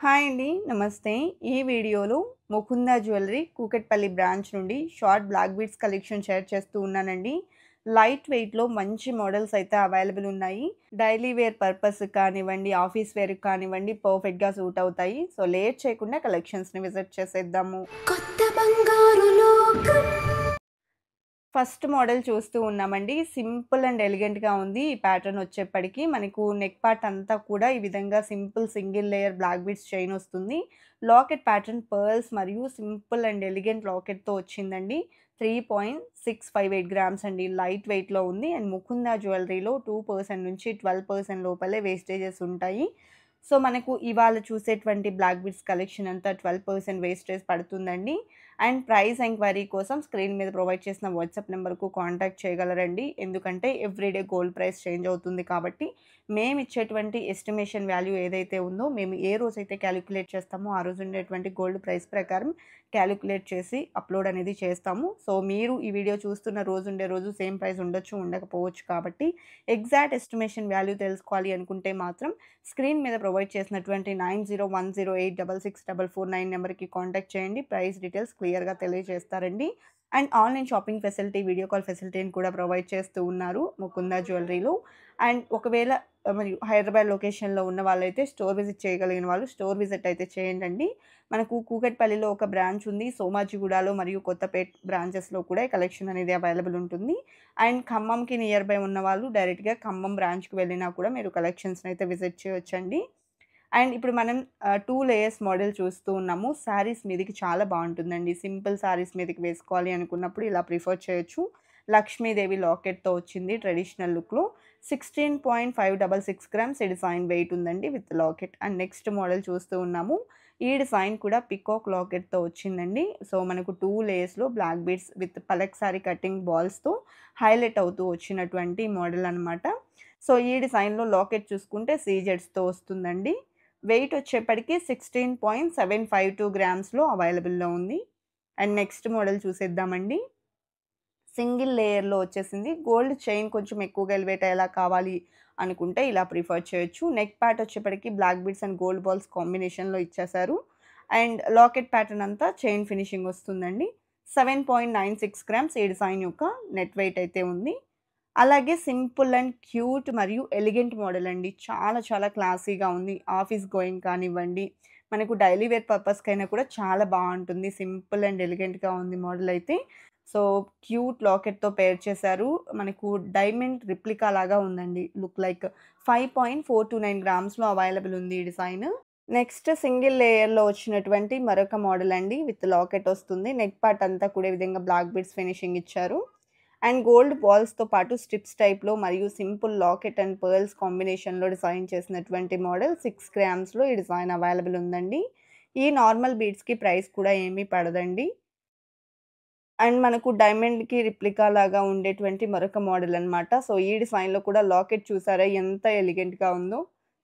Hi అండి. నమస్తే. ఈ వీడియోలో ముకుంద జ్యువెలరీ కూకట్పల్లి బ్రాంచ్ నుండి short black beads collection share చేస్తూ ఉన్నానండి. లైట్ వెయిట్‌లో మంచి మోడల్స్ అయితే అవైలబుల్ ఉన్నాయి. డైలీ వేర్ పర్పస్‌కి కానివ్వండి, ఆఫీస్ వేర్‌కి కానివ్వండి పర్ఫెక్ట్‌గా సూట్ అవుతాయి. సో, లేట్ చేయకుండా కలెక్షన్స్‌ని విజిట్ చేసేద్దాము. కొత్త బంగారు లోకం. ఫస్ట్ మోడల్ చూస్తూ ఉన్నామండి. సింపుల్ అండ్ ఎలిగెంట్‌గా ఉంది. ఈ ప్యాటర్న్ వచ్చేప్పటికి మనకు నెక్ పార్ట్ అంతా కూడా ఈ విధంగా simple single layer black beads chain వస్తుంది. లాకెట్ ప్యాటర్న్ పర్ల్స్ మరియు సింపుల్ అండ్ ఎలిగెంట్ లాకెట్‌తో వచ్చిందండి. 3.658 గ్రామ్స్ అండి. లైట్ వెయిట్‌లో ఉంది. అండ్ ముకుంద జ్యువెలరీలో 2% నుంచి 12% లోపలే వేస్టేజెస్ ఉంటాయి. సో, మనకు ఇవాళ చూసేటువంటి బ్లాక్ బీడ్స్ కలెక్షన్ అంతా 12% వేస్టేజ్ పడుతుందండి. అండ్ ప్రైస్ ఎంక్వైరీ కోసం స్క్రీన్ మీద ప్రొవైడ్ చేసిన వాట్సాప్ నెంబర్‌కు కాంటాక్ట్ చేయగలరండి. ఎందుకంటే ఎవ్రీడే గోల్డ్ ప్రైస్ చేంజ్ అవుతుంది కాబట్టి, మేమిచ్చేటువంటి ఎస్టిమేషన్ వాల్యూ ఏదైతే ఉందో, మేము ఏ రోజైతే కాలిక్యులేట్ చేస్తామో, ఆ రోజు ఉండేటువంటి గోల్డ్ ప్రైస్ ప్రకారం కాలిక్యులేట్ చేసి అప్‌లోడ్ అనేది చేస్తాము. సో, మీరు ఈ వీడియో చూస్తున్న రోజుండే రోజు సేమ్ ప్రైస్ ఉండొచ్చు, ఉండకపోవచ్చు కాబట్టి, ఎగ్జాక్ట్ ఎస్టిమేషన్ వాల్యూ తెలుసుకోవాలి అనుకుంటే మాత్రం స్క్రీన్ మీద ప్రొవైడ్ చేసినటువంటి 9010866449 నెంబర్‌కి కాంటాక్ట్ చేయండి. ప్రైస్ డీటెయిల్స్ క్లియర్‌గా తెలియజేస్తారండి. And online shopping facility, video call ఫెసిలిటీని కూడా ప్రొవైడ్ చేస్తూ ఉన్నారు ముకుంద జ్యువెలరీలో. అండ్ ఒకవేళ మరియు హైదరాబాద్ లొకేషన్‌లో ఉన్న వాళ్ళైతే స్టోర్ విజిట్ చేయగలిగిన వాళ్ళు స్టోర్ విజిట్ అయితే చేయండండి. మనకు కూకట్పల్లిలో ఒక బ్రాంచ్ ఉంది. సోమాజిగూడలో మరియు కొత్తపేట్ బ్రాంచెస్‌లో కూడా ఈ కలెక్షన్ అనేది అవైలబుల్ ఉంటుంది. అండ్ ఖమ్మంకి నియర్ బై ఉన్నవాళ్ళు డైరెక్ట్‌గా ఖమ్మం బ్రాంచ్‌కి వెళ్ళినా కూడా మీరు కలెక్షన్స్‌ని అయితే విజిట్ చేయొచ్చండి. అండ్ ఇప్పుడు మనం 2 లేయర్స్ మోడల్ చూస్తూ ఉన్నాము. శారీస్ మీదకి చాలా బావుంటుందండి. సింపుల్ శారీస్ మీదకి వేసుకోవాలి అనుకున్నప్పుడు ఇలా ప్రిఫర్ చేయొచ్చు. లక్ష్మీదేవి లాకెట్‌తో వచ్చింది ట్రెడిషనల్ లుక్‌లో. 16.566 గ్రామ్స్ ఈ డిజైన్ వెయిట్ ఉందండి with locket. And next model చూస్తూ ఉన్నాము. ఈ డిజైన్ కూడా పికాక్ లాకెట్‌తో వచ్చిందండి. సో, మనకు 2 లేయర్స్‌లో బ్లాక్ బీడ్స్ విత్ పలక్ సారీ కటింగ్ బాల్స్‌తో హైలైట్ అవుతూ వచ్చినటువంటి మోడల్ అనమాట. సో, ఈ డిజైన్‌లో లాకెట్ చూసుకుంటే సీజెడ్స్‌తో వస్తుందండి. వెయిట్ వచ్చేప్పటికి 16.752 గ్రామ్స్‌లో అవైలబుల్‌లో ఉంది. అండ్ నెక్స్ట్ మోడల్ చూసేద్దామండి. సింగిల్ లేయర్‌లో వచ్చేసింది. గోల్డ్ చైన్ కొంచెం ఎక్కువగా ఎలివేట్ అయ్యేలా కావాలి అనుకుంటే ఇలా ప్రిఫర్ చేయొచ్చు. నెక్ పార్ట్ వచ్చేప్పటికి black beads and gold balls కాంబినేషన్‌లో ఇచ్చేశారు. అండ్ లాకెట్ ప్యాటర్న్ అంతా చైన్ ఫినిషింగ్ వస్తుందండి. 7.96 గ్రామ్స్ ఈ డిజైన్ యొక్క నెట్ వెయిట్ అయితే ఉంది. అలాగే సింపుల్ అండ్ క్యూట్ మరియు ఎలిగెంట్ మోడల్ అండి. చాలా చాలా క్లాసీగా ఉంది. ఆఫీస్ గోయింగ్ కానివ్వండి, మనకు డైలీ వేర్ పర్పస్‌కైనా కూడా చాలా బావుంటుంది. సింపుల్ అండ్ ఎలిగెంట్‌గా ఉంది మోడల్ అయితే. సో, క్యూట్ లాకెట్‌తో పెయిర్ చేశారు. మనకు డైమండ్ రిప్లికా లాగా ఉందండి. లుక్ లైక్ 5.429 గ్రామ్స్‌లో అవైలబుల్ ఉంది ఈ డిజైన్. నెక్స్ట్ సింగిల్ లేయర్‌లో వచ్చినటువంటి మరొక మోడల్ అండి. విత్ లాకెట్ వస్తుంది. నెక్ పార్ట్ అంతా కూడా ఈ విధంగా బ్లాక్ బీడ్స్ ఫినిషింగ్ ఇచ్చారు. అండ్ గోల్డ్ బాల్స్‌తో పాటు స్ట్రిప్స్ టైప్‌లో మరియు సింపుల్ లాకెట్ అండ్ పర్ల్స్ కాంబినేషన్‌లో డిజైన్ చేసినటువంటి మోడల్ 6 గ్రామ్స్‌లో ఈ డిజైన్ అవైలబుల్ ఉందండి. ఈ నార్మల్ బీడ్స్‌కి ప్రైస్ కూడా ఏమీ పడదండి. అండ్ మనకు డైమండ్‌కి రిప్లికా లాగా ఉండేటువంటి మరొక మోడల్ అన్నమాట. సో, ఈ డిజైన్‌లో కూడా లాకెట్ చూసారా ఎంత ఎలిగెంట్‌గా ఉందో.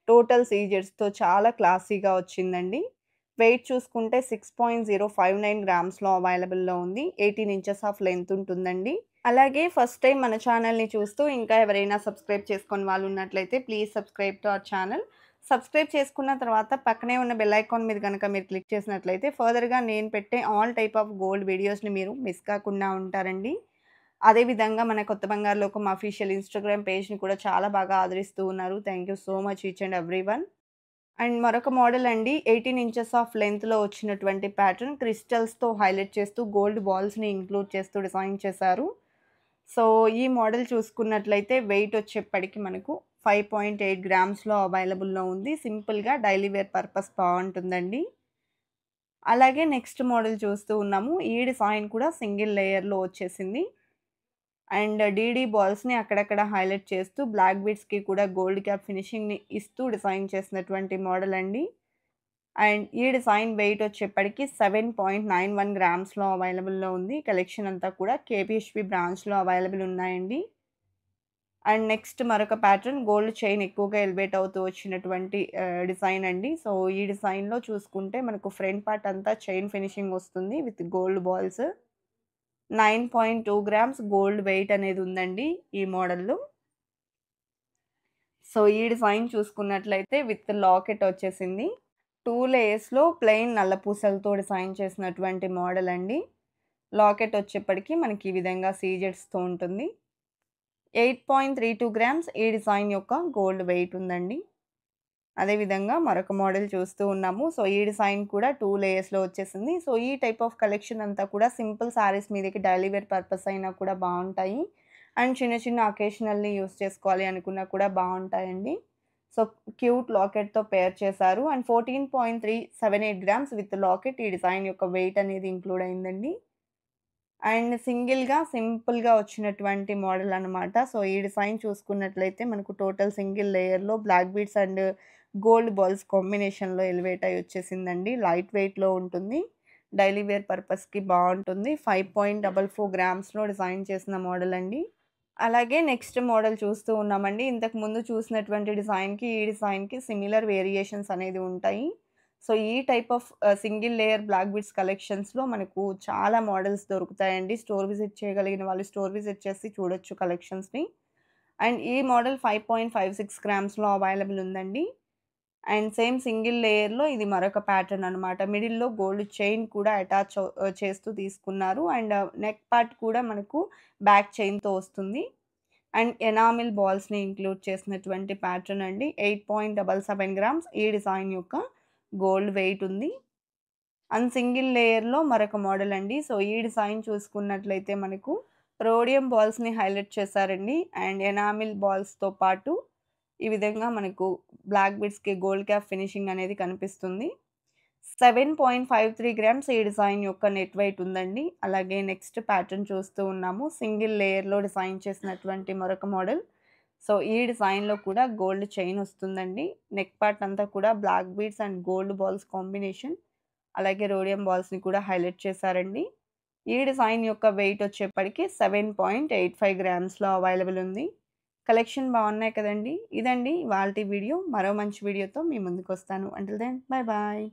టోటల్ సీజెడ్స్‌తో చాలా క్లాసీగా వచ్చిందండి. వెయిట్ చూసుకుంటే 6.059 గ్రామ్స్‌లో అవైలబుల్‌లో ఉంది. 18 ఇంచెస్ ఆఫ్ లెంత్ ఉంటుందండి. అలాగే ఫస్ట్ టైమ్ మన ఛానల్‌ని చూస్తూ ఇంకా ఎవరైనా సబ్స్క్రైబ్ చేసుకోని వాళ్ళు ఉన్నట్లయితే please subscribe to our channel. Subscribe చేసుకున్న తర్వాత పక్కనే ఉన్న బెల్ ఐకాన్ మీద గనక మీరు క్లిక్ చేసినట్లయితే ఫర్దర్‌గా నేను పెట్టే ఆల్ టైప్ ఆఫ్ గోల్డ్ వీడియోస్‌ని మీరు మిస్ కాకుండా ఉంటారండి. అదే విధంగా మన కొత్త బంగారు లోకం అఫీషియల్ ఇన్‌స్టాగ్రామ్ పేజ్‌ని కూడా చాలా బాగా ఆదరిస్తూ ఉన్నారు. Thank you so much each and everyone. And మరొక మోడల్ అండి 18 ఇంచెస్ ఆఫ్ లెంగ్త్‌లో వచ్చినటువంటి ప్యాటర్న్ క్రిస్టల్స్‌తో హైలైట్ చేస్తూ గోల్డ్ బాల్స్‌ని ఇంక్లూడ్ చేస్తూ డిజైన్ చేశారు. సో, ఈ మోడల్ చూసుకున్నట్లయితే వెయిట్ వచ్చేప్పటికి మనకు 5.8 గ్రామ్స్‌లో అవైలబుల్‌లో ఉంది. సింపుల్‌గా డైలీ వేర్ పర్పస్ బావుంటుందండి. అలాగే నెక్స్ట్ మోడల్ చూస్తూ ఉన్నాము. ఈ డిజైన్ కూడా సింగిల్ లేయర్‌లో వచ్చేసింది. అండ్ డీడీ బాల్స్‌ని అక్కడక్కడ హైలైట్ చేస్తూ బ్లాక్ బీడ్స్‌కి కూడా గోల్డ్ క్యాప్ ఫినిషింగ్‌ని ఇస్తూ డిజైన్ చేసినటువంటి మోడల్ అండి. అండ్ ఈ డిజైన్ వెయిట్ వచ్చేప్పటికి 7.91 గ్రామ్స్‌లో అవైలబుల్‌లో ఉంది. కలెక్షన్ అంతా కూడా కేపీహెచ్‌పీ బ్రాంచ్‌లో అవైలబుల్ ఉన్నాయండి. అండ్ నెక్స్ట్ మరొక ప్యాటర్న్ గోల్డ్ చైన్ ఎక్కువగా ఎలివేట్ అవుతూ వచ్చినటువంటి డిజైన్ అండి. సో, ఈ డిజైన్‌లో చూసుకుంటే మనకు ఫ్రంట్ పార్ట్ అంతా చైన్ ఫినిషింగ్ వస్తుంది with gold balls. 9.2 grams gold weight అనేది ఉందండి ఈ మోడల్‌లో. సో, ఈ డిజైన్ చూసుకున్నట్లయితే విత్ లాకెట్ వచ్చేసింది. 2 లేయర్స్‌లో ప్లెయిన్ నల్ల పూసలతో డిజైన్ చేసినటువంటి మోడల్ అండి. లాకెట్ వచ్చేప్పటికి మనకి ఈ విధంగా సీజెడ్స్‌తో ఉంటుంది. 8.32 గ్రామ్స్ ఈ డిజైన్ యొక్క గోల్డ్ వెయిట్ ఉందండి. అదే విధంగా మరొక మోడల్ చూస్తూ ఉన్నాము. సో, ఈ డిజైన్ కూడా 2 లేయర్స్‌లో వచ్చేసింది. సో, ఈ టైప్ ఆఫ్ కలెక్షన్ అంతా కూడా సింపుల్ శారీస్ మీదకి డైలీ వేర్ పర్పస్ అయినా కూడా బావుంటాయి. అండ్ చిన్న చిన్న అకేషనల్లీ యూజ్ చేసుకోవాలి అనుకున్నా కూడా బావుంటాయండి. సో, క్యూట్ లాకెట్‌తో పెయిర్ చేశారు. అండ్ 14.378 గ్రామ్స్ విత్ లాకెట్ ఈ డిజైన్ యొక్క వెయిట్ అనేది ఇంక్లూడ్ అయిందండి. అండ్ సింపుల్‌గా వచ్చినటువంటి మోడల్ అనమాట. సో, ఈ డిజైన్ చూసుకున్నట్లయితే మనకు టోటల్ సింగిల్ లేయర్‌లో black beads and gold balls కాంబినేషన్‌లో ఎలివేట్ అయ్యి వచ్చేసిందండి. లైట్ వెయిట్‌లో ఉంటుంది. డైలీ వేర్ పర్పస్‌కి బావుంటుంది. 5.44 గ్రామ్స్‌లో డిజైన్ చేసిన మోడల్ అండి. అలాగే నెక్స్ట్ మోడల్ చూస్తూ ఉన్నామండి. ఇంతకు ముందు చూసినటువంటి డిజైన్‌కి, ఈ డిజైన్‌కి సిమిలర్ వేరియేషన్స్ అనేది ఉంటాయి. సో, ఈ type of single layer black beads కలెక్షన్స్‌లో మనకు చాలా మోడల్స్ దొరుకుతాయండి. స్టోర్ విజిట్ చేయగలిగిన వాళ్ళు స్టోర్ విజిట్ చేసి చూడొచ్చు కలెక్షన్స్‌ని. అండ్ ఈ మోడల్ 5.56 గ్రామ్స్‌లో అవైలబుల్ ఉందండి. అండ్ సేమ్ సింగిల్ లేయర్‌లో ఇది మరొక ప్యాటర్న్ అనమాట. మిడిల్‌లో గోల్డ్ చైన్ కూడా చేస్తూ తీసుకున్నారు. అండ్ నెక్ పార్ట్ కూడా మనకు బ్యాక్ చైన్‌తో వస్తుంది. అండ్ ఎనామిల్ బాల్స్‌ని ఇంక్లూడ్ చేసినటువంటి ప్యాటర్న్ అండి. 8.77 గ్రామ్స్ ఈ డిజైన్ యొక్క గోల్డ్ వెయిట్ ఉంది. అండ్ సింగిల్ లేయర్‌లో మరొక మోడల్ అండి. సో, ఈ డిజైన్ చూసుకున్నట్లయితే మనకు రోడియం బాల్స్‌ని హైలైట్ చేశారండి. అండ్ ఎనామిల్ బాల్స్‌తో పాటు ఈ విధంగా మనకు బ్లాక్ బీడ్స్‌కి గోల్డ్ క్యాప్ ఫినిషింగ్ అనేది కనిపిస్తుంది. 7.53 గ్రామ్స్ ఈ డిజైన్ యొక్క నెట్ వెయిట్ ఉందండి. అలాగే నెక్స్ట్ ప్యాటర్న్ చూస్తూ ఉన్నాము. సింగిల్ లేయర్‌లో డిజైన్ చేసినటువంటి మరొక మోడల్. సో, ఈ డిజైన్‌లో కూడా గోల్డ్ చైన్ వస్తుందండి. నెక్ పార్ట్ అంతా కూడా black beads and gold balls combination. అలాగే రోడియం బాల్స్‌ని కూడా హైలైట్ చేశారండి. ఈ డిజైన్ యొక్క వెయిట్ వచ్చేప్పటికి 7.85 గ్రామ్స్‌లో అవైలబుల్ ఉంది. కలెక్షన్ బాగున్నాయి కదండీ! ఇదండి ఇవాల్టి వీడియో. మరో మంచి వీడియోతో మీ ముందుకొస్తాను. Until then bye bye.